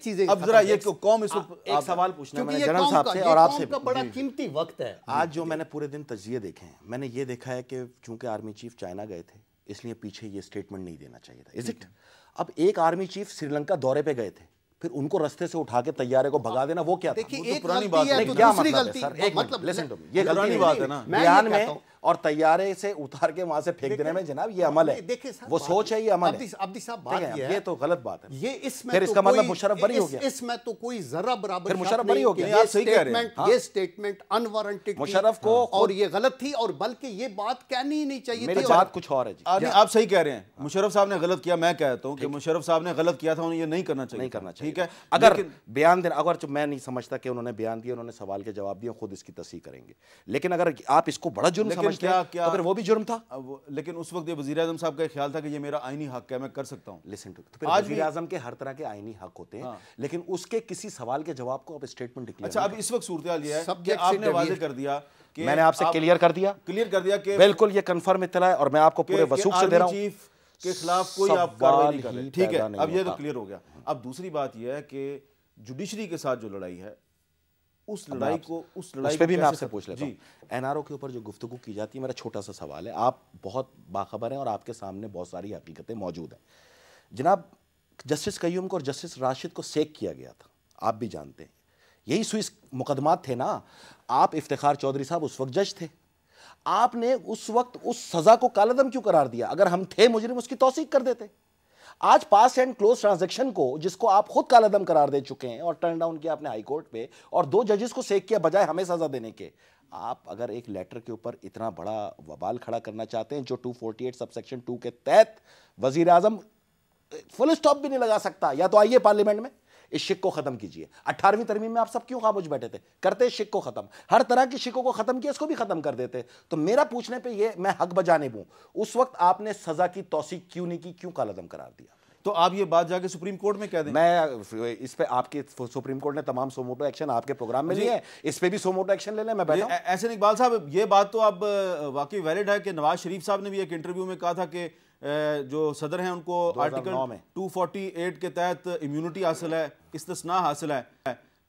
چیزیں اب ذرا یہ قوم اس وقت ایک سوال پوچھنا ہے میں نے کیونکہ یہ جنرل صاحب قوم سے کا اور آپ سے بڑا قیمتی وقت ہے. آج جو میں نے پورے دن تجزیے دیکھے ہیں میں نے یہ دیکھا ہے کہ چونکہ آرمی چیف چائنا گئے تھے اس لیے پیچھے یہ سٹیٹمنٹ نہیں دینا چاہیے تھا. Is it? اب ایک آرمی چیف سری لنکا دورے پہ گئے تھے پھر ان کو رستے سے اٹھا کے طیارے کو بھگا دینا وہ کیا تھا؟ دیکھیے ایک پرانی غلطی بات ہے ہے. تو کیا دوسری مطلب ہے غلطی سر؟ ایک منٹ لسن ٹو می. یہ غلطی پرانی بات ہے نا. بیان میں اور طیارے سے اتار کے وہاں سے پھینک دینے میں جناب یہ عمل ہے. دیکھیں سر وہ سوچ ہے یہ عمل ہے. عبدی صاحب بات یہ ہے یہ تو غلط بات ہے. یہ اس میں پھر اس کا مطلب مشرف بری ہو گیا. اس میں تو کوئی ذرہ برابر پھر مشرف بری ہو گیا. یہ سٹیٹمنٹ یہ سٹیٹمنٹ انوارنٹڈ مشرف کو اور یہ غلط تھی اور بلکہ یہ بات کہنی ہی نہیں چاہیے تھی. میری بات کچھ اور ہے جی. آپ صحیح کہہ رہے ہیں. مشرف صاحب نے غلط کیا. میں کہتا ہوں کہ مشرف صاحب نے غلط کیا تھا انہیں یہ نہیں کرنا چاہیے. نہیں کرنا چاہیے. ٹھیک ہے اگر بیان دینا اگر میں نہیں سمجھتا کہ انہوں نے بیان دیا انہوں نے سوال کے جواب دیے خود اس کی تصحیح کریں گے لیکن اگر آپ اس کو بڑا جرم سمجھتے ہیں تو پھر وہ بھی جرم تھا. لیکن اس وقت یہ وزیر اعظم صاحب کا خیال تھا کہ یہ میرا آئینی حق ہے میں کر سکتا ہوں. لسن ٹو تو پھر وزیر اعظم کے ہر طرح کے آئینی حق ہوتے ہیں لیکن اس کے کسی سوال کے جواب کو آپ اسٹیٹمنٹ ڈکلیئر. اچھا اب اس وقت صورتحال یہ ہے کہ آپ نے واضح کر دیا کہ میں نے آپ سے کلیئر کر دیا کہ بالکل یہ کنفرم اطلاع ہے اور میں آپ کو پورے وثوق سے دے رہا ہوں چیف کے خلاف کوئی آپ کارروائی نہیں کر رہے. ٹھیک ہے اب یہ تو کلیئر ہو گیا. اب دوسری بات یہ ہے کہ جوڈیشری کے ساتھ جو لڑائی ہے اس پہ بھی میں آپ سے پوچھ لیتا ہوں. این آر او کے اوپر جو گفتگو کی جاتی ہے میرا چھوٹا سا سوال ہے. آپ بہت باخبر ہیں اور آپ کے سامنے بہت ساری حقیقتیں موجود ہیں. جناب جسٹس قیوم کو اور جسٹس راشد کو سیک کیا گیا تھا آپ بھی جانتے ہیں. یہی سوئس مقدمات تھے نا. آپ افتخار چودھری صاحب اس وقت جج تھے. آپ نے اس وقت اس سزا کو کالعدم کیوں قرار دیا؟ اگر ہم تھے مجرم اس کی توثیق کر دیتے. آج پاس اینڈ کلوز ٹرانزیکشن کو جس کو آپ خود کالعدم قرار دے چکے ہیں اور ٹرن ڈاؤن کیا اپنے ہائی کورٹ پہ اور 2 ججز کو سیک کیا بجائے ہمیں سزا دینے کے. آپ اگر ایک لیٹر کے اوپر اتنا بڑا وبال کھڑا کرنا چاہتے ہیں جو 248 سب سیکشن 2 کے تحت وزیر اعظم فل اسٹاپ بھی نہیں لگا سکتا یا تو آئیے پارلیمنٹ میں اس شک کو ختم کیجئے. 18ویں ترمیم میں آپ سب کیوں خاموش بیٹھے تھے؟ کرتے شک کو ختم. ہر طرح کی شکوں کو ختم کیا اس کو بھی ختم کر دیتے. تو میرا پوچھنے پہ یہ میں حق بجانب ہوں اس وقت آپ نے سزا کی توثیق کیوں نہیں کی کیوں کالعدم قرار دیا؟ تو آپ یہ بات جا کے سپریم کورٹ میں کہہ دیں. میں اس پہ آپ کے سپریم کورٹ نے تمام سو موٹو ایکشن آپ کے پروگرام میں لیے ہیں اس پہ بھی سو موٹو ایکشن لے لیں. میں بیٹھا ہوں. ایسے اقبال صاحب یہ بات تو اب واقعی ویلڈ ہے کہ نواز شریف صاحب نے بھی ایک انٹرویو میں کہا تھا کہ جو صدر ہیں ان کو آرٹیکل 248 کے تحت امیونٹی حاصل ہے استثناء حاصل ہے.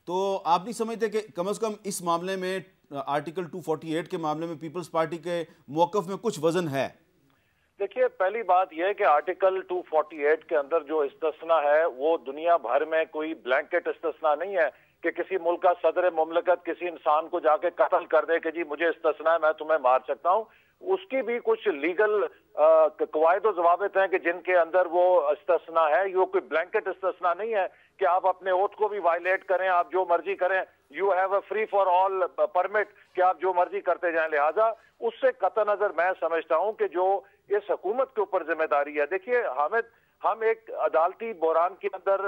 تو آپ نہیں سمجھتے کہ کم از کم اس معاملے میں آرٹیکل 248 کے معاملے میں پیپلز پارٹی کے موقف میں کچھ وزن ہے؟ دیکھیے پہلی بات یہ ہے کہ آرٹیکل 248 کے اندر جو استثناء ہے وہ دنیا بھر میں کوئی بلینکٹ استثناء نہیں ہے کہ کسی ملک کا صدر مملکت کسی انسان کو جا کے قتل کر دے کہ جی مجھے استثناء ہے میں تمہیں مار سکتا ہوں. اس کی بھی کچھ لیگل قواعد و ضوابط ہیں کہ جن کے اندر وہ استثناء ہے. یہ کوئی بلینکٹ استثناء نہیں ہے کہ آپ اپنے اوتھ کو بھی وائلیٹ کریں آپ جو مرضی کریں. You have a free for all permit کہ آپ جو مرضی کرتے جائیں. لہٰذا اس سے قطع نظر میں سمجھتا ہوں کہ جو اس حکومت کے اوپر ذمہ داری ہے. دیکھیے حامد ہم ایک عدالتی بحران کے اندر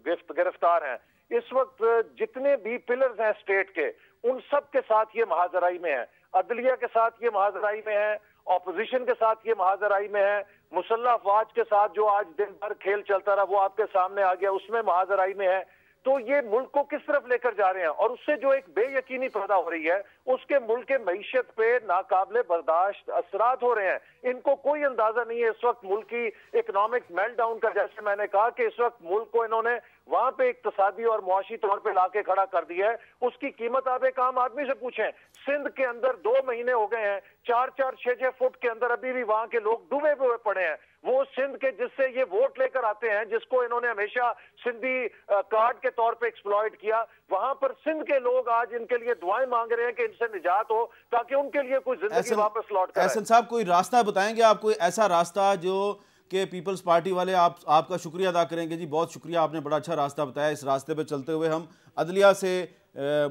گرفتار ہیں. اس وقت جتنے بھی پلرز ہیں اسٹیٹ کے ان سب کے ساتھ یہ محاذرائی میں ہیں. عدلیہ کے ساتھ یہ محاذرائی میں ہے. اپوزیشن کے ساتھ یہ محاذرائی میں ہے. مسلح افواج کے ساتھ جو آج دن بھر کھیل چلتا رہا وہ آپ کے سامنے آ گیا اس میں محاذرائی میں ہے. تو یہ ملک کو کس طرف لے کر جا رہے ہیں اور اس سے جو ایک بے یقینی پیدا ہو رہی ہے اس کے ملک کے معیشت پہ ناقابل برداشت اثرات ہو رہے ہیں. ان کو کوئی اندازہ نہیں ہے اس وقت ملک کی اکنامک میلٹ ڈاؤن کا. جیسے میں نے کہا کہ اس وقت ملک کو انہوں نے وہاں پہ اقتصادی اور معاشی طور پہ لا کے کھڑا کر دیا ہے. اس کی قیمت آپ ایک عام آدمی سے پوچھیں. سندھ کے اندر 2 مہینے ہو گئے ہیں 4-4 6-6 فٹ کے اندر ابھی بھی وہاں کے لوگ ڈوبے ہوئے پڑے ہیں. وہ سندھ کے جس سے یہ ووٹ لے کر آتے ہیں جس کو انہوں نے ہمیشہ سندھی کارڈ کے طور پہ ایکسپلائٹ کیا وہاں پر سندھ کے لوگ آج ان کے لیے دعائیں مانگ رہے ہیں کہ ان سے نجات ہو تاکہ ان کے لیے کوئی زندگی واپس لوٹ کر آئے. احسن صاحب کوئی راستہ بتائیں گے آپ کوئی ایسا راستہ جو کہ پیپلز پارٹی والے آپ کا شکریہ ادا کریں گے؟ جی بہت شکریہ آپ نے بڑا اچھا راستہ بتایا. اس راستے پہ چلتے ہوئے ہم عدلیہ سے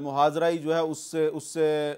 محاذرائی جو ہے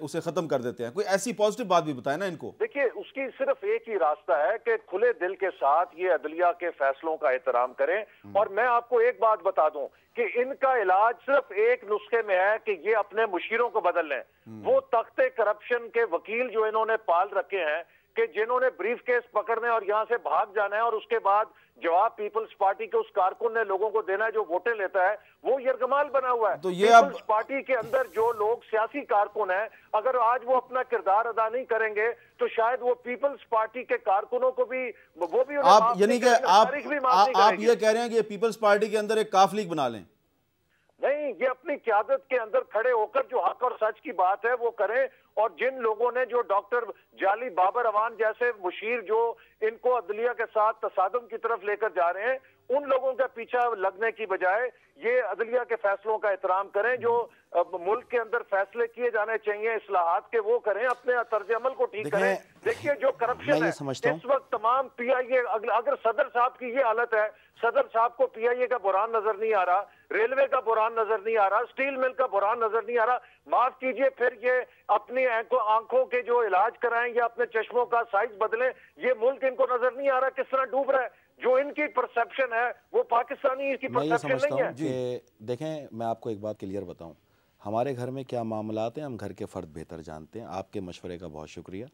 اسے ختم کر دیتے ہیں. کوئی ایسی پازیٹیو بات بھی بتائیں نا ان کو. دیکھیے اس کی صرف ایک ہی راستہ ہے کہ کھلے دل کے ساتھ یہ عدلیہ کے فیصلوں کا احترام کریں. اور میں آپ کو ایک بات بتا دوں کہ ان کا علاج صرف ایک نسخے میں ہے کہ یہ اپنے مشیروں کو بدل لیں. وہ تخت کرپشن کے وکیل جو انہوں نے پال رکھے ہیں کہ جنہوں نے بریف کیس پکڑنے اور یہاں سے بھاگ جانا ہے اور اس کے بعد جواب پیپلز پارٹی کے اس کارکن نے لوگوں کو دینا ہے جو ووٹیں لیتا ہے وہ یرغمال بنا ہوا ہے. تو یہ پیپلز پارٹی کے اندر جو لوگ سیاسی کارکن ہیں اگر آج وہ اپنا کردار ادا نہیں کریں گے تو شاید وہ پیپلز پارٹی کے کارکنوں کو بھی وہ بھی آپ یعنی کہ آپ یہ کہہ رہے ہیں کہ پیپلز پارٹی کے اندر ایک کاف لیگ بنا لیں. نہیں، یہ اپنی قیادت کے اندر کھڑے ہو کر جو حق اور سچ کی بات ہے وہ کریں. اور جن لوگوں نے جو ڈاکٹر جعلی بابر اوان جیسے مشیر جو ان کو عدلیہ کے ساتھ تصادم کی طرف لے کر جا رہے ہیں، ان لوگوں کا پیچھا لگنے کی بجائے یہ عدلیہ کے فیصلوں کا احترام کریں. جو ملک کے اندر فیصلے کیے جانے چاہیے اصلاحات کے وہ کریں، اپنے طرز عمل کو ٹھیک کریں. دیکھیے جو کرپشن ہے اس وقت تمام پی آئی اے، اگر صدر صاحب کی یہ حالت ہے، صدر صاحب کو پی آئی اے کا بحران نظر نہیں آ رہا، ریلوے کا بحران نظر نہیں آ رہا، اسٹیل مل کا بحران نظر نہیں آ رہا، معاف کیجئے پھر یہ اپنی آنکھوں کے جو علاج کرائیں یا اپنے چشموں کا سائز بدلیں. یہ ملک ان کو نظر نہیں آ رہا کس طرح ڈوب رہا ہے. جو ان کی پرسپشن ہے وہ پاکستانی کی پرسپشن نہیں ہے. کہ دیکھیں میں آپ کو ایک بات کلیئر بتاؤں، ہمارے گھر میں کیا معاملات ہیں ہم گھر کے فرد بہتر جانتے ہیں. آپ کے مشورے کا بہت شکریہ،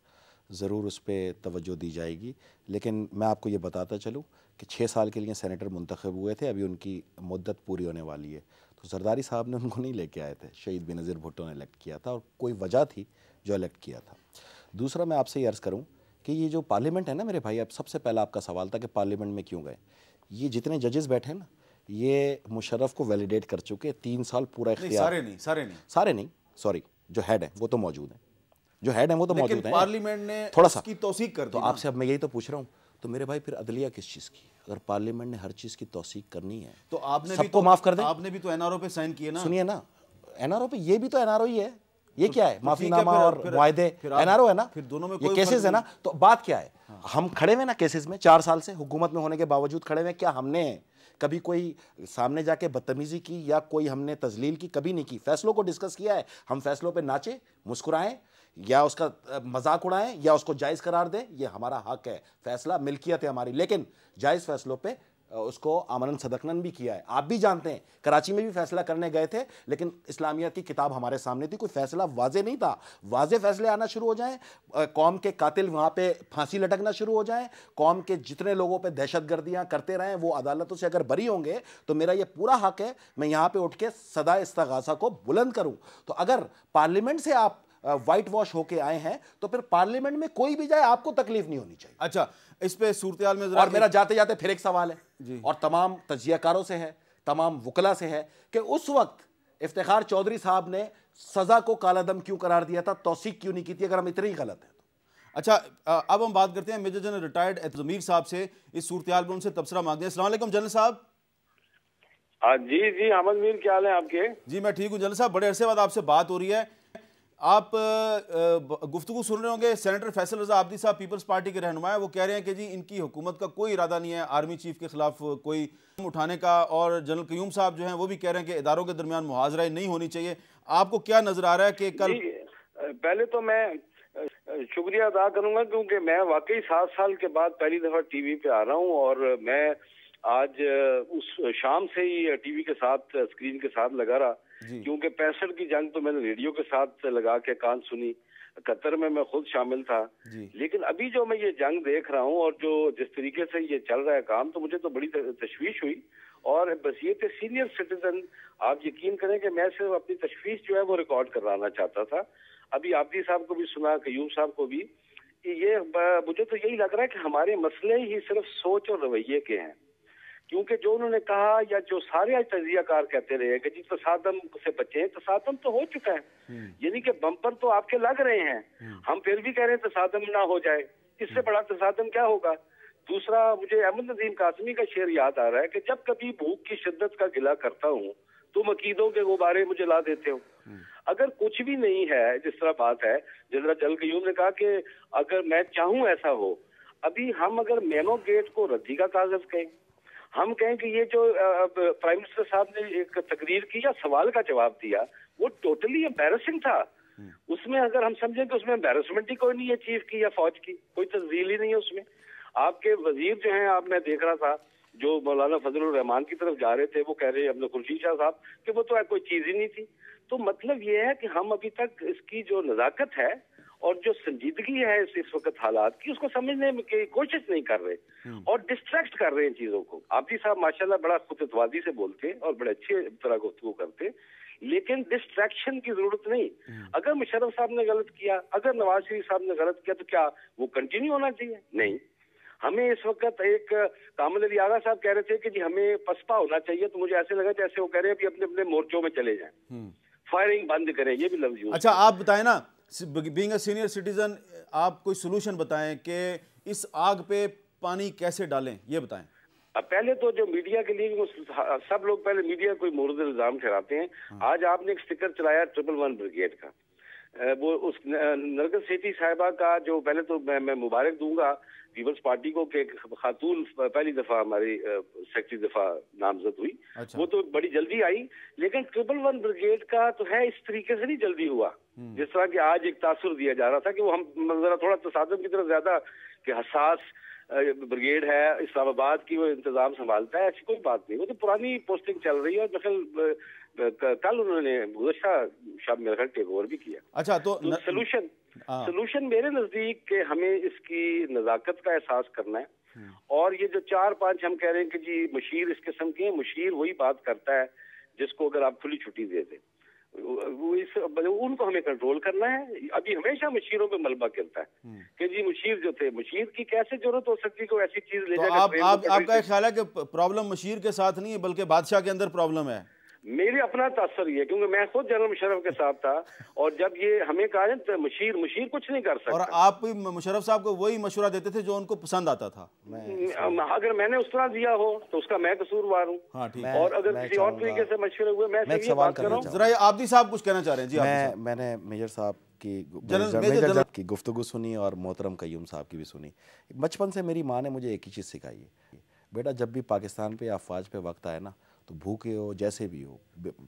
ضرور اس پہ توجہ دی جائے گی. لیکن میں آپ کو یہ بتاتا چلوں کہ 6 سال کے لیے سینیٹر منتخب ہوئے تھے، ابھی ان کی مدت پوری ہونے والی ہے. تو زرداری صاحب نے ان کو نہیں لے کے آئے تھے، شہید بینظیر بھٹو نے الیکٹ کیا تھا، اور کوئی وجہ تھی جو الیکٹ کیا تھا. دوسرا میں آپ سے یہ عرض کروں کہ یہ جو پارلیمنٹ ہے نا میرے بھائی، اب سب سے پہلا آپ کا سوال تھا کہ پارلیمنٹ میں کیوں گئے. یہ جتنے ججز بیٹھے نا یہ مشرف کو ویلیڈیٹ کر چکے، 3 سال پورا اختیار. سارے نہیں سوری، جو ہیڈ ہیں وہ تو موجود ہیں، جو ہیڈ ہیں وہ تو موجود ہیں. پارلیمنٹ نے تھوڑا سا کی توثیق کر دی. تو آپ سے اب میں یہی تو پوچھ رہا ہوں، تو میرے بھائی پھر عدلیہ کس چیز کی؟ اگر پارلیمنٹ نے ہر چیز کی توثیق کرنی ہے تو آپ نے سب کو معاف کر دیں. آپ نے بھی تو این آر او پہ سائن کیے نا. سنیے نا، این آر او پہ یہ بھی تو این آر او ہی ہے. یہ کیا ہے؟ معافی نامہ اور معاہدے این آر او ہے نا، یہ کیسز ہے نا. تو بات کیا ہے؟ ہم کھڑے ہوئے نا کیسز میں 4 سال سے حکومت میں ہونے کے باوجود کھڑے ہوئے. کیا ہم نے کبھی کوئی سامنے جا کے بدتمیزی کی یا کوئی ہم نے تذلیل کی؟ کبھی نہیں کی. فیصلوں کو ڈسکس کیا ہے، ہم فیصلوں پہ ناچے مسکرائیں یا اس کا مذاق اڑائیں یا اس کو جائز قرار دیں، یہ ہمارا حق ہے. فیصلہ ملکیت ہے ہماری، لیکن جائز فیصلوں پہ اس کو آمنن صدقنن بھی کیا ہے. آپ بھی جانتے ہیں کراچی میں بھی فیصلہ کرنے گئے تھے، لیکن اسلامیات کی کتاب ہمارے سامنے تھی، کوئی فیصلہ واضح نہیں تھا. واضح فیصلے آنا شروع ہو جائیں، قوم کے قاتل وہاں پہ پھانسی لٹکنا شروع ہو جائیں، قوم کے جتنے لوگوں پہ دہشت گردیاں کرتے رہیں وہ عدالتوں سے اگر بری ہوں گے تو میرا یہ پورا حق ہے میں یہاں پہ اٹھ کے صدا استغاثہ کو بلند کروں. تو اگر پارلیمنٹ سے آپ وائٹ واش ہو کے آئے ہیں تو پھر پارلیمنٹ میں کوئی بھی جائے آپ کو تکلیف نہیں ہونی چاہیے. اچھا، اس پہ صورتحال میں اور میرا جاتے جاتے پھر ایک سوال ہے اور تمام تجزیہ کاروں سے ہے، تمام وکلا سے ہے، کہ اس وقت افتخار چودھری صاحب نے سزا کو کالا دم کیوں قرار دیا تھا، توثیق کیوں نہیں کی تھی اگر ہم اتنے ہی غلط ہیں؟ اچھا، اب ہم بات کرتے ہیں میجر جنرل ریٹائرڈ ضمیر صاحب سے، اس صورتحال میں ان سے تبصرہ مانگتے ہیں. السلام علیکم جنرل صاحب. جی احمد میر، کیا حال ہے آپ کے؟ جی میں ٹھیک ہوں جنرل صاحب، بڑے عرصے بعد آپ سے بات ہو رہی ہے. آپ گفتگو سن رہے ہوں گے، سینیٹر فیصل رضا عابدی صاحب پیپلز پارٹی کے رہنما ہیں، وہ کہہ رہے ہیں کہ جی ان کی حکومت کا کوئی ارادہ نہیں ہے آرمی چیف کے خلاف کوئی اٹھانے کا، اور جنرل قیوم صاحب جو ہیں وہ بھی کہہ رہے ہیں کہ اداروں کے درمیان محاذرہ نہیں ہونی چاہیے. آپ کو کیا نظر آ رہا ہے کہ کل؟ پہلے تو میں شکریہ ادا کروں گا کیونکہ میں واقعی 7 سال کے بعد پہلی دفعہ ٹی وی پہ آ رہا ہوں، اور میں آج اس شام سے ہی ٹی وی کے ساتھ اسکرین کے ساتھ لگا رہا، کیونکہ 65 کی جنگ تو میں نے ریڈیو کے ساتھ لگا کے کان سنی، 71 میں خود شامل تھا. لیکن ابھی جو میں یہ جنگ دیکھ رہا ہوں اور جو جس طریقے سے یہ چل رہا ہے کام، تو مجھے تو بڑی تشویش ہوئی. اور بصیرت سینئر سٹیزن آپ یقین کریں کہ میں صرف اپنی تشویش جو ہے وہ ریکارڈ کروانا چاہتا تھا. ابھی عابدی صاحب کو بھی سنا، قیوم صاحب کو بھی. یہ مجھے تو یہی لگ رہا ہے کہ ہمارے مسئلے ہی صرف سوچ اور رویے کے ہیں، کیونکہ جو انہوں نے کہا یا جو سارے تجزیہ کار کہتے رہے کہ جی تصادم سے بچیں، تصادم تو ہو چکا ہے، یعنی کہ بمپر تو آپ کے لگ رہے ہیں، ہم پھر بھی کہہ رہے ہیں تصادم نہ ہو جائے. اس سے بڑا تصادم کیا ہوگا؟ دوسرا، مجھے احمد نظیم قاسمی کا شعر یاد آ رہا ہے کہ جب کبھی بھوک کی شدت کا گلہ کرتا ہوں تم عقیدوں کے غبارے مجھے لا دیتے ہو. اگر کچھ بھی نہیں ہے، جس طرح بات ہے جنرل قیوم نے کہا کہ اگر میں چاہوں ایسا ہو، ابھی ہم اگر مینو گیٹ کو ردی کا کاغذ کہیں، ہم کہیں کہ یہ جو پرائم منسٹر صاحب نے ایک تقریر کی یا سوال کا جواب دیا وہ ٹوٹلی امبیرسنگ تھا. اس میں اگر ہم سمجھیں کہ اس میں امبیرسمنٹ ہی کوئی نہیں ہے چیف کی یا فوج کی، کوئی تفضیل ہی نہیں ہے اس میں. آپ کے وزیر جو ہیں، آپ میں دیکھ رہا تھا جو مولانا فضل الرحمان کی طرف جا رہے تھے، وہ کہہ رہے عبد الخورشید شاہ صاحب کہ وہ تو کوئی چیز ہی نہیں تھی. تو مطلب یہ ہے کہ ہم ابھی تک اس کی جو نزاکت ہے اور جو سنجیدگی ہے اس وقت حالات کی، اس کو سمجھنے کی کوشش نہیں کر رہے اور ڈسٹریکٹ کر رہے ہیں چیزوں کو. عابدی صاحب ماشاءاللہ بڑا خود اعتمادی سے بولتے اور بڑے اچھے طرح گفتگو کرتے، لیکن ڈسٹریکشن کی ضرورت نہیں. اگر مشرف صاحب نے غلط کیا، اگر نواز شریف صاحب نے غلط کیا، تو کیا وہ کنٹینیو ہونا چاہیے؟ نہیں. ہمیں اس وقت ایک کامل علی آغا صاحب کہہ رہے تھے کہ جی ہمیں پسپا ہونا چاہیے، تو مجھے ایسے لگا جیسے وہ کہہ رہے ہیں کہ اپنے اپنے مورچوں میں چلے جائیں، فائرنگ بند کریں، یہ بھی لفظ یوز۔ اچھا آپ بتائیں نا، بینگ اے سینئر سٹیزن، آپ کوئی سولوشن بتائیں کہ اس آگ پہ پانی کیسے ڈالیں، یہ بتائیں۔ پہلے تو جو میڈیا کے لیے سب لوگ پہلے میڈیا کوئی مورد الزام ٹھہراتے ہیں۔ آج آپ نے ایک سٹیکر چلایا 111 بریگیڈ کا، وہ اس نرگس سیٹھی صاحبہ کا، جو پہلے تو میں مبارک دوں گا پیپلز پارٹی کو کہ خاتون پہلی دفعہ ہماری سیکرٹری دفاع نامزد ہوئی، وہ تو بڑی جلدی آئی، لیکن 111 بریگیڈ کا تو ہے اس طریقے سے نہیں جلدی ہوا جس طرح کہ آج ایک تاثر دیا جا رہا تھا کہ وہ ہم ذرا تھوڑا تصادم کی طرف زیادہ کہ حساس بریگیڈ ہے، اسلام آباد کی وہ انتظام سنبھالتا ہے، ایسی کوئی بات نہیں، وہ تو پرانی پوسٹنگ چل رہی ہے، اور دراصل کل انہوں نے گزشتہ شب میرے خیال ٹیک اوور بھی کیا۔ اچھا تو سلوشن میرے نزدیک کہ ہمیں اس کی نزاکت کا احساس کرنا ہے، اور یہ جو 4-5 ہم کہہ رہے ہیں کہ جی مشیر اس قسم کے ہیں، مشیر وہی بات کرتا ہے جس کو اگر آپ کھلی چھٹی دے دیں، ان کو ہمیں کنٹرول کرنا ہے۔ ابھی ہمیشہ مشیروں پہ ملبہ کرتا ہے کہ جی مشیر جو تھے، مشیر کی کیسے ضرورت ہو سکتی کوئی ایسی چیز لے جائے۔ آپ کا خیال ہے کہ پرابلم مشیر کے ساتھ نہیں ہے بلکہ بادشاہ کے اندر پرابلم ہے؟ میری اپنا تاثر یہ ہے کیونکہ میں خود جنرل مشرف کے ساتھ تھا، اور جب یہ ہمیں کہا جائے مشیر کچھ نہیں کر سکتا، اور آپ مشرف صاحب کو وہی مشورہ دیتے تھے جو ان کو پسند آتا تھا۔ اگر میں نے اس طرح دیا ہو تو اس کا میں قصوروار ہوں، اور اگر کسی اور طریقے سے مشورے ہوئے، میں یہ بات کر رہا ہوں۔ ذرا عابدی صاحب کچھ کہنا چاہ رہے ہیں؟ جی میں نے میجر صاحب کی گفتگو سنی اور محترم قیوم صاحب کی بھی سنی۔ بچپن سے میری ماں نے مجھے ایک ہی چیز سکھائی ہے، بیٹا جب بھی پاکستان پہ افواج پہ وقت آئے نا تو بھوکے ہو جیسے بھی ہو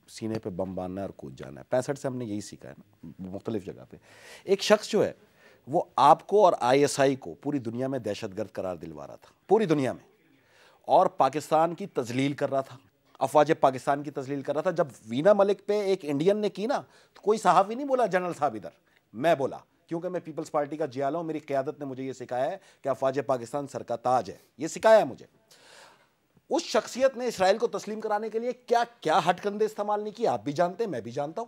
سینے پہ بم باندھنا ہے اور کود جانا ہے۔ 65 سے ہم نے یہی سیکھا ہے نا مختلف جگہ پہ۔ ایک شخص جو ہے وہ آپ کو اور ISI کو پوری دنیا میں دہشت گرد قرار دلوا رہا تھا، پوری دنیا میں، اور پاکستان کی تذلیل کر رہا تھا، افواج پاکستان کی تذلیل کر رہا تھا۔ جب وینا ملک پہ ایک انڈین نے کی نا تو کوئی صحافی نہیں بولا جنرل صاحب ادھر، میں بولا، کیونکہ میں پیپلز پارٹی کا جیالا ہوں، میری قیادت نے مجھے یہ سکھایا ہے کہ افواج پاکستان سر کا تاج ہے، یہ سکھایا ہے مجھے۔ اس شخصیت نے اسرائیل کو تسلیم کرانے کے لیے کیا کیا ہٹ کندے استعمال نہیں کیے، آپ بھی جانتے ہیں، میں بھی جانتا ہوں۔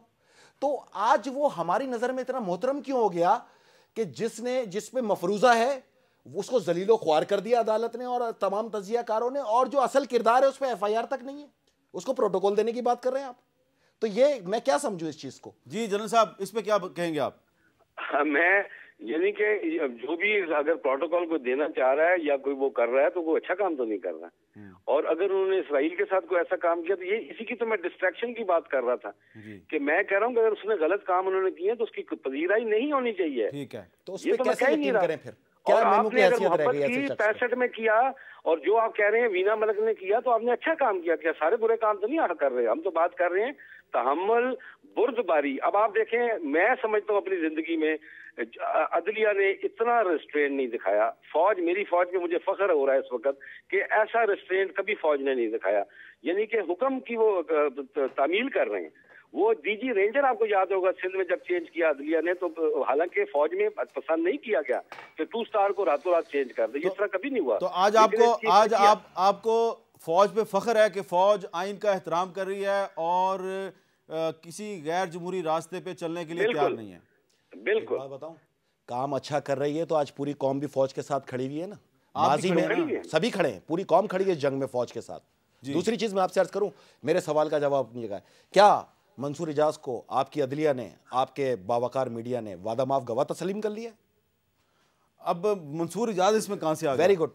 تو آج وہ ہماری نظر میں اتنا محترم کیوں ہو گیا کہ جس پہ مفروضہ ہے اس کو ذلیل و خوار کر دیا عدالت نے اور تمام تجزیہ کاروں نے، اور جو اصل کردار ہے اس پہ FIR تک نہیں ہے، اس کو پروٹوکول دینے کی بات کر رہے ہیں آپ۔ تو یہ میں کیا سمجھوں اس چیز کو؟ جی جنرل صاحب اس پہ کیا کہیں گے آپ؟ میں یعنی کہ جو بھی اگر پروٹوکول کو دینا چاہ رہا ہے یا کوئی وہ کر رہا ہے تو وہ اچھا کام تو نہیں کر رہا، اور اگر انہوں نے اسرائیل کے ساتھ کوئی ایسا کام کیا تو یہ اسی کی تو میں ڈسٹریکشن کی بات کر رہا تھا کہ میں کہہ رہا ہوں کہ اگر اس نے غلط کام انہوں نے کیے تو اس کی پذیرائی نہیں ہونی چاہیے۔ ٹھیک ہے، تو اس پہ کیسے یقین کریں پھر؟ اور آپ نے اگر محبت کی 65 میں کیا، اور جو آپ کہہ رہے ہیں وینا ملک نے کیا، تو آپ نے اچھا کام کیا، سارے برے کام تو نہیں کر رہے، ہم تو بات کر رہے ہیں تحمل، بردباری۔ اب آپ دیکھیں، میں سمجھتا ہوں اپنی زندگی میں عدلیہ نے اتنا ریسٹرین نہیں دکھایا، میری فوج پہ مجھے فخر ہو رہا ہے اس وقت کہ ایسا ریسٹرین کبھی فوج نے نہیں دکھایا، یعنی کہ حکم کی وہ تعمیل کر رہے ہیں۔ وہ DG رینجر آپ کو یاد ہوگا سندھ میں جب چینج کیا عدلیہ نے، تو حالانکہ فوج میں پسند نہیں کیا گیا کہ 2 اسٹار کو راتوں رات چینج کر دے، اس طرح کبھی نہیں ہوا۔ تو آج آپ کو فوج پہ فخر ہے کہ فوج آئین کا احترام کر رہی ہے اور کسی غیر جمہوری راستے پہ چلنے کے لیے تیار نہیں ہے؟ بالکل بتاؤں، کام اچھا کر رہی ہے تو آج پوری قوم بھی فوج کے ساتھ کھڑی ہوئی ہے نا، ماضی میں سبھی کھڑے ہیں، پوری قوم کھڑی ہے جنگ میں فوج کے ساتھ۔ دوسری چیز میں آپ سے عرض کروں، میرے سوال کا جواب اپنی جگہ ہے، کیا منصور اجاز کو آپ کی عدلیہ نے، آپ کے باوقار میڈیا نے وعدہ معاف گواہ تسلیم کر لیا؟ اب منصور اجاز اس میں کہاں سے آ گیا؟ ویری گڈ،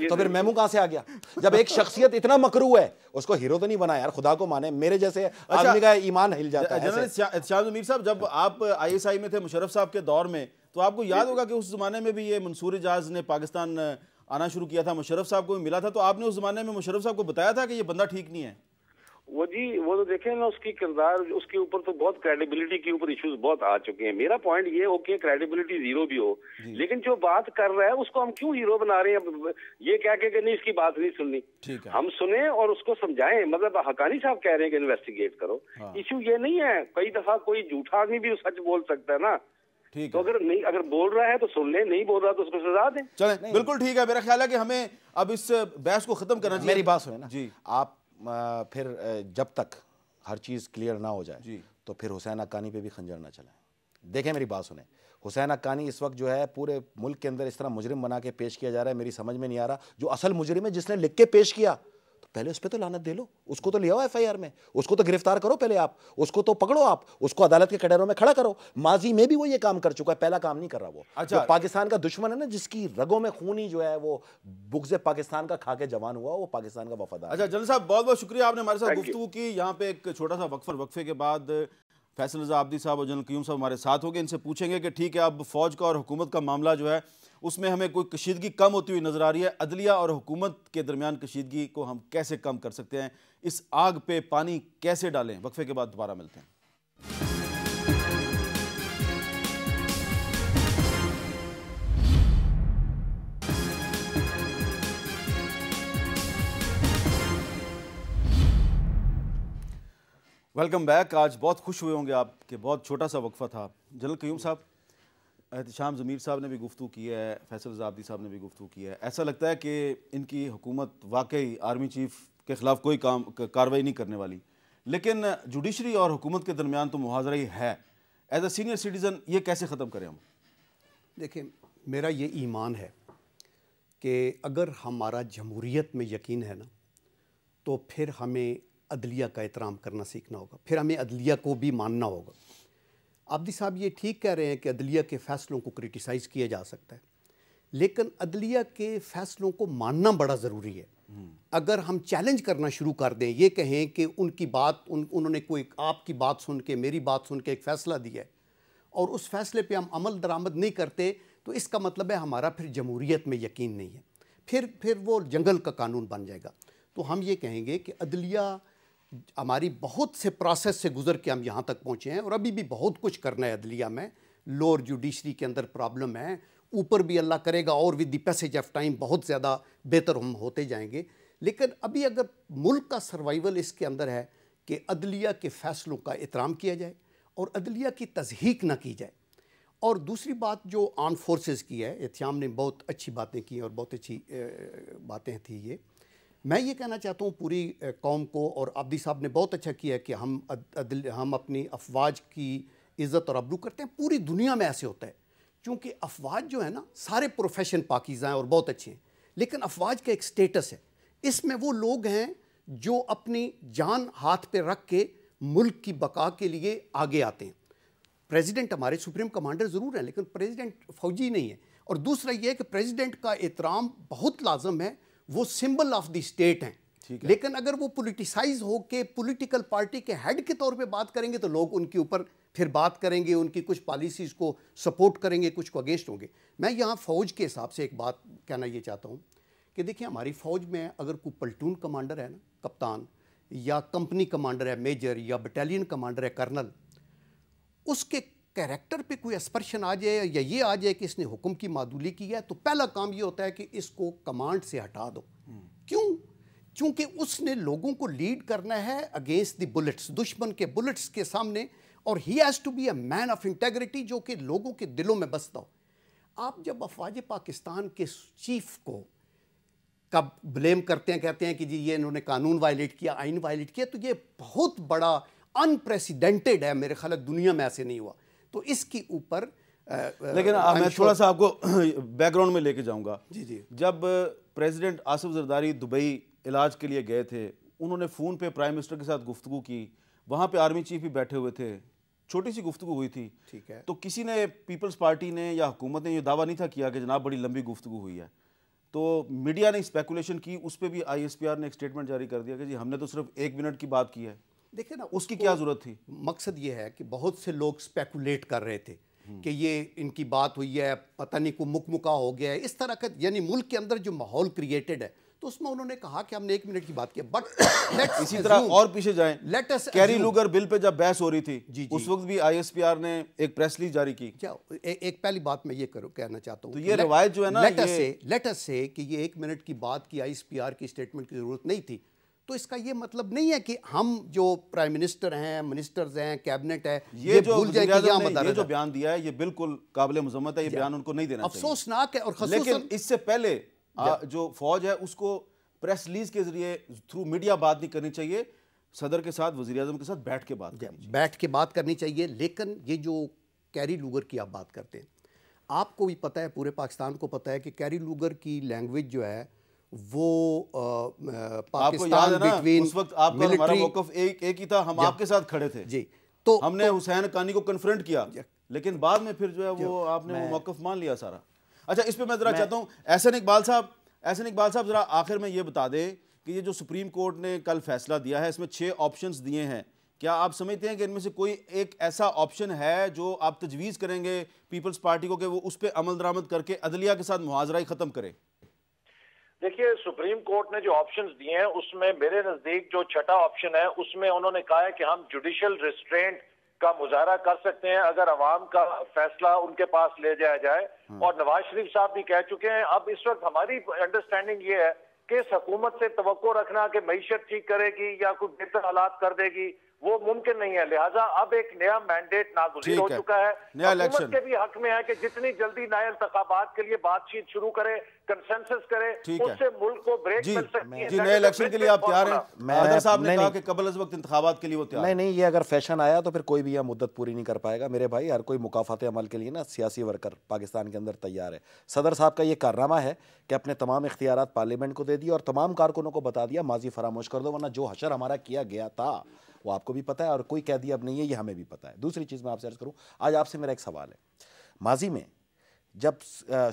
تو پھر میمو کہاں سے آ گیا؟ جب ایک شخصیت اتنا مکروہ ہے اس کو ہیرو تو نہیں بنا یار، خدا کو مانے، میرے جیسے آدمی کا ایمان ہل جاتا ہے۔ جنرل احتشام ضمیر صاحب، جب آپ ISI میں تھے مشرف صاحب کے دور میں، تو آپ کو یاد ہوگا کہ اس زمانے میں بھی یہ منصور اجاز نے پاکستان آنا شروع کیا تھا، مشرف صاحب کو بھی ملا تھا، تو آپ نے اس زمانے میں مشرف صاحب کو بتایا تھا کہ یہ بندہ ٹھیک نہیں ہے؟ وہ تو دیکھیں نا، اس کی کردار، اس کے اوپر تو بہت کریڈیبلٹی کے اوپر ایشوز بہت آ چکے ہیں۔ میرا پوائنٹ یہ ہو کہ کریڈیبلٹی زیرو بھی ہو، لیکن جو بات کر رہا ہے اس کو ہم کیوں ہیرو بنا رہے ہیں؟ یہ کہہ کے کہ نہیں اس کی بات نہیں سننی، ہم سنیں اور اس کو سمجھائیں۔ مطلب حقانی صاحب کہہ رہے ہیں کہ انویسٹیگیٹ کرو، ایشو یہ نہیں ہے۔ کئی دفعہ کوئی جھوٹا آدمی بھی سچ بول سکتا ہے نا، تو اگر بول رہا ہے تو سن لیں، نہیں بول رہا تو اس کو سزا دیں۔ چلیں، بالکل ٹھیک ہے، میرا خیال ہے کہ ہمیں اب اس بحث کو ختم کرنا چاہیے۔ میری بات سنیں نا جی، آپ پھر جب تک ہر چیز کلیئر نہ ہو جائے تو پھر حسین حقانی پہ بھی خنجر نہ چلائیں۔ دیکھیں میری بات سنیں, حسین حقانی اس وقت جو ہے پورے ملک کے اندر اس طرح مجرم بنا کے پیش کیا جا رہا ہے, میری سمجھ میں نہیں آ رہا. جو اصل مجرم ہے جس نے لکھ کے پیش کیا, تو پہلے اس پہ تو لعنت دے لو, اس کو تو لے آؤ ایف آئی آر میں, اس کو تو گرفتار کرو پہلے, آپ اس کو تو پکڑو, آپ اس کو عدالت کے کٹہروں میں کھڑا کرو. ماضی میں بھی وہ یہ کام کر چکا ہے, پہلا کام نہیں کر رہا. وہ جو پاکستان کا دشمن ہے نا, جس کی رگوں میں خون ہی جو ہے وہ بغض پاکستان کا کھا کے جوان ہوا, وہ پاکستان کا وفادار. اچھا جنرل صاحب بہت بہت شکریہ, آپ نے ہمارے ساتھ گفتگو کی. یہاں پہ ایک چھوٹا سا وقفے کے بعد فیصل رضا عابدی صاحب اور جنرل قیوم صاحب ہمارے ساتھ ہو گئے. ان سے پوچھیں گے کہ ٹھیک ہے اب فوج کا اور حکومت کا معاملہ جو ہے اس میں ہمیں کوئی کشیدگی کم ہوتی ہوئی نظر آ رہی ہے, عدلیہ اور حکومت کے درمیان کشیدگی کو ہم کیسے کم کر سکتے ہیں, اس آگ پہ پانی کیسے ڈالیں. وقفے کے بعد دوبارہ ملتے ہیں. Welcome back. آج بہت خوش ہوئے ہوں گے آپ کہ بہت چھوٹا سا وقفہ تھا. جنرل قیوم صاحب, احتشام ضمیر صاحب نے بھی گفتگو کی ہے, فیصل رضا عابدی صاحب نے بھی گفتگو کی ہے. ایسا لگتا ہے کہ ان کی حکومت واقعی آرمی چیف کے خلاف کوئی کارروائی نہیں کرنے والی, لیکن جوڈیشری اور حکومت کے درمیان تو محاذرہ ہی ہے. ایز اے سینئر سٹیزن یہ کیسے ختم کریں ہم؟ دیکھیں, میرا یہ ایمان ہے کہ اگر ہمارا جمہوریت میں یقین ہے نا, تو پھر ہمیں عدلیہ کا احترام کرنا سیکھنا ہوگا, پھر ہمیں عدلیہ کو بھی ماننا ہوگا. عابدی صاحب یہ ٹھیک کہہ رہے ہیں کہ عدلیہ کے فیصلوں کو کرٹیسائز کیا جا سکتا ہے, لیکن عدلیہ کے فیصلوں کو ماننا بڑا ضروری ہے. اگر ہم چیلنج کرنا شروع کر دیں, یہ کہیں کہ ان کی بات انہوں نے کوئی آپ کی بات سن کے, میری بات سن کے ایک فیصلہ دیا ہے اور اس فیصلے پہ ہم عمل درآمد نہیں کرتے, تو اس کا مطلب ہے ہمارا پھر جمہوریت میں یقین نہیں ہے, پھر وہ جنگل کا قانون بن جائے گا. تو ہم یہ کہیں گے کہ عدلیہ ہماری بہت سے پروسیس سے گزر کے ہم یہاں تک پہنچے ہیں, اور ابھی بھی بہت کچھ کرنا ہے عدلیہ میں. لوور جوڈیشری کے اندر پرابلم ہے, اوپر بھی اللہ کرے گا اور with the passage of time بہت زیادہ بہتر ہم ہوتے جائیں گے. لیکن ابھی اگر ملک کا سروائیول اس کے اندر ہے کہ عدلیہ کے فیصلوں کا احترام کیا جائے اور عدلیہ کی تضحیک نہ کی جائے. اور دوسری بات جو آرم فورسز کی ہے, احتشام نے بہت اچھی باتیں کی اور بہت اچھی باتیں تھیں. میں یہ کہنا چاہتا ہوں پوری قوم کو, اور عابدی صاحب نے بہت اچھا کیا کہ ہم اپنی افواج کی عزت اور ابرو کرتے ہیں. پوری دنیا میں ایسے ہوتا ہے, چونکہ افواج جو ہے نا سارے پروفیشن پاکیزہ ہیں اور بہت اچھے ہیں, لیکن افواج کا ایک سٹیٹس ہے, اس میں وہ لوگ ہیں جو اپنی جان ہاتھ پہ رکھ کے ملک کی بقا کے لیے آگے آتے ہیں. پریزیڈنٹ ہمارے سپریم کمانڈر ضرور ہیں, لیکن پریزیڈنٹ فوجی نہیں ہے. اور دوسرا یہ ہے کہ پریزیڈنٹ کا احترام بہت لازم ہے, وہ سمبل آف دی اسٹیٹ ہیں. لیکن اگر وہ پولیٹیسائز ہو کے پولیٹیکل پارٹی کے ہیڈ کے طور پہ بات کریں گے تو لوگ ان کے اوپر پھر بات کریں گے, ان کی کچھ پالیسیز کو سپورٹ کریں گے, کچھ کو اگینسٹ ہوں گے. میں یہاں فوج کے حساب سے ایک بات کہنا یہ چاہتا ہوں کہ دیکھیں, ہماری فوج میں اگر کوئی پلٹون کمانڈر ہے نا, کپتان, یا کمپنی کمانڈر ہے, میجر, یا بٹالین کمانڈر ہے, کرنل, اس کے کیریکٹر پہ کوئی اسپرشن آ جائے یا یہ آ جائے کہ اس نے حکم کی معدولی کی ہے, تو پہلا کام یہ ہوتا ہے کہ اس کو کمانڈ سے ہٹا دو. کیوں؟ چونکہ اس نے لوگوں کو لیڈ کرنا ہے اگینسٹ دی بلٹس, دشمن کے بلٹس کے سامنے, اور he has to be a man of integrity جو کہ لوگوں کے دلوں میں بستا ہو. آپ جب افواج پاکستان کے چیف کو کب بلیم کرتے ہیں, کہتے ہیں کہ جی یہ انہوں نے قانون وائلیٹ کیا, آئین وائلیٹ کیا, تو یہ بہت بڑا انپریسیڈنٹڈ ہے, میرے خیال دنیا میں ایسے نہیں ہوا. تو اس کے اوپر لیکن میں تھوڑا سا آپ کو بیک گراؤنڈ میں لے کے جاؤں گا. جی جب پریزیڈنٹ آصف زرداری دبئی علاج کے لیے گئے تھے, انہوں نے فون پہ پرائم منسٹر کے ساتھ گفتگو کی, وہاں پہ آرمی چیف بھی بیٹھے ہوئے تھے, چھوٹی سی گفتگو ہوئی تھی. ٹھیک ہے, تو کسی نے, پیپلز پارٹی نے یا حکومت نے یہ دعویٰ نہیں تھا کیا کہ جناب بڑی لمبی گفتگو ہوئی ہے. تو میڈیا نے اسپیکولیشن کی, اس پہ بھی آئی ایس پی آر نے ایک اسٹیٹمنٹ جاری کر دیا کہ جی ہم نے تو صرف 1 منٹ کی بات کی ہے. دیکھیں نا, اس کی کیا ضرورت تھی؟ مقصد یہ ہے کہ بہت سے لوگ اسپیکولیٹ کر رہے تھے کہ یہ ان کی بات ہوئی ہے, پتہ نہیں کو مکمکا ہو گیا ہے, اس طرح کا, یعنی ملک کے اندر جو ماحول کریٹڈ ہے, تو اس میں انہوں نے کہا کہ ہم نے 1 منٹ کی بات کی. بٹ اسی طرح اور پیچھے جائیں, کیری لوگر بل پہ جب بحث ہو رہی تھی, اس وقت بھی آئی ایس پی آر نے ایک پریس ریلیز جاری کی. ایک پہلی بات میں یہ کہنا چاہتا ہوں, تو یہ روایت جو ہے نا, لیٹ اس سے کہ یہ 1 منٹ کی بات کی آئی ایس پی آر کی اسٹیٹمنٹ کی ضرورت نہیں تھی, تو اس کا یہ مطلب نہیں ہے کہ ہم جو پرائم منسٹر ہیں, منسٹرز ہیں, کیبنٹ ہے, یہ بھول جائے کہ یہ جو بیان دیا ہے یہ بالکل قابل مذمت ہے, یہ بیان ان کو نہیں دینا چاہیے, افسوسناک ہے. اور لیکن اس سے پہلے جو فوج ہے اس کو پریس ریلیز کے ذریعے تھرو میڈیا بات نہیں کرنی چاہیے, صدر کے ساتھ, وزیر اعظم کے ساتھ بیٹھ کے بات کرنی چاہیے. لیکن یہ جو کیری لوگر کی آپ بات کرتے ہیں، آپ کو بھی پتہ ہے، پورے پاکستان کو پتہ ہے کہ کیری لوگر کی لینگویج جو ہے وہ پاکستان بٹوین اس وقت آپ کا ہمارا موقف ایک ہی تھا، ہم آپ کے ساتھ کھڑے تھے جی، تو ہم نے حسین حقانی کو کنفرنٹ کیا، لیکن بعد میں پھر جو ہے وہ آپ نے وہ موقف مان لیا سارا۔ اچھا اس پہ میں ذرا چاہتا ہوں احسن اقبال صاحب ذرا آخر میں یہ بتا دیں کہ یہ جو سپریم کورٹ نے کل فیصلہ دیا ہے، اس میں 6 آپشنز دیے ہیں، کیا آپ سمجھتے ہیں کہ ان میں سے کوئی ایک ایسا آپشن ہے جو آپ تجویز کریں گے پیپلز پارٹی کو کہ وہ اس پہ عمل درآمد کر کے عدلیہ کے ساتھ محاذرہ ہی ختم کرے؟ دیکھیے سپریم کورٹ نے جو آپشنز دیے ہیں اس میں میرے نزدیک جو چھٹا آپشن ہے اس میں انہوں نے کہا ہے کہ ہم جوڈیشل ریسٹرینٹ کا مظاہرہ کر سکتے ہیں اگر عوام کا فیصلہ ان کے پاس لے جایا جائے، اور نواز شریف صاحب بھی کہہ چکے ہیں۔ اب اس وقت ہماری انڈرسٹینڈنگ یہ ہے کہ اس حکومت سے توقع رکھنا کہ معیشت ٹھیک کرے گی یا کوئی بہتر حالات کر دے گی وہ ممکن نہیں ہے، لہٰذا اب ایک نیا مینڈیٹ ناگزیر ہو چکا ہے۔ حکومت کے بھی حق میں ہے کہ جتنی جلدی نئے انتخابات کے لیے بات چیت شروع کرے، کنسنسس کرے، اس سے ملک کو بریک مل سکتی ہے۔ جی نئے الیکشن کے لیے آپ تیار ہیں؟ حیدر صاحب نے کہا کہ قبل از وقت انتخابات کے لیے وہ تیار ہے۔ نہیں، یہ اگر فیشن آیا تو پھر کوئی بھی یہ مدت پوری نہیں کر پائے گا میرے بھائی، ہر کوئی مکافات عمل کے لیے نا سیاسی ورکر پاکستان کے اندر تیار ہے۔ صدر صاحب کا یہ کارنامہ ہے کہ اپنے تمام اختیارات پارلیمنٹ کو دے دیا اور تمام کارکنوں کو بتا دیا ماضی فراموش کر دو، ورنہ جو حشر ہمارا کیا گیا تھا وہ آپ کو بھی پتہ ہے اور کوئی قیدی اب نہیں ہے، یہ ہمیں بھی پتہ ہے۔ دوسری چیز میں آپ سے عرض کروں، آج آپ سے میرا ایک سوال ہے، ماضی میں جب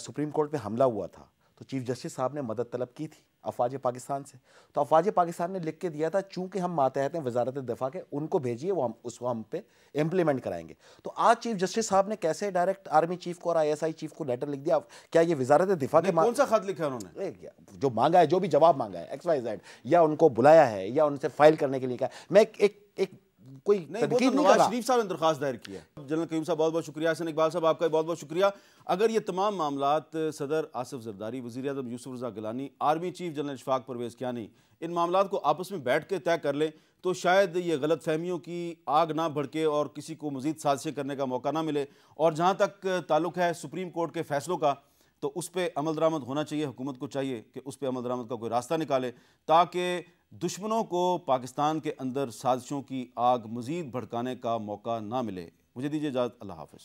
سپریم کورٹ پہ حملہ ہوا تھا تو چیف جسٹس صاحب نے مدد طلب کی تھی افواج پاکستان سے، تو افواج پاکستان نے لکھ کے دیا تھا چونکہ ہم ماتحت ہیں وزارت دفاع کے، ان کو بھیجیے، وہ اس کو ہم پہ امپلیمنٹ کرائیں گے۔ تو آج چیف جسٹس صاحب نے کیسے ڈائریکٹ آرمی چیف کو اور ISI چیف کو لیٹر لکھ دیا؟ کیا یہ وزارت دفاع کے کون سا خط لکھا انہوں نے؟ جو مانگا ہے، جو بھی جواب مانگا ہے XYZ، یا ان کو بلایا ہے یا ان سے فائل کرنے کے لیے کہا ہے؟ میں ایک کوئی تنقید نہیں کر رہا۔ نواز شریف صاحب نے درخواست دائر کی ہے۔ جنرل قیوم صاحب بہت بہت شکریہ، حسن اقبال صاحب آپ کا بہت بہت شکریہ۔ اگر یہ تمام معاملات صدر آصف زرداری، وزیر اعظم Yousaf Raza Gilani, army chief general Ashfaq Parvez Kayani ان معاملات کو آپس میں بیٹھ کے طے کر لیں تو شاید یہ غلط فہمیوں کی آگ نہ بھڑکے اور کسی کو مزید سازشیں کرنے کا موقع نہ ملے۔ اور جہاں تک تعلق ہے سپریم کورٹ کے فیصلوں کا تو اس پہ عمل درآمد ہونا چاہیے، حکومت کو چاہیے کہ اس پہ عمل درآمد کا کوئی راستہ نکالے تاکہ دشمنوں کو پاکستان کے اندر سازشوں کی آگ مزید بھڑکانے کا موقع نہ ملے۔ مجھے دیجیے اجازت، اللہ حافظ۔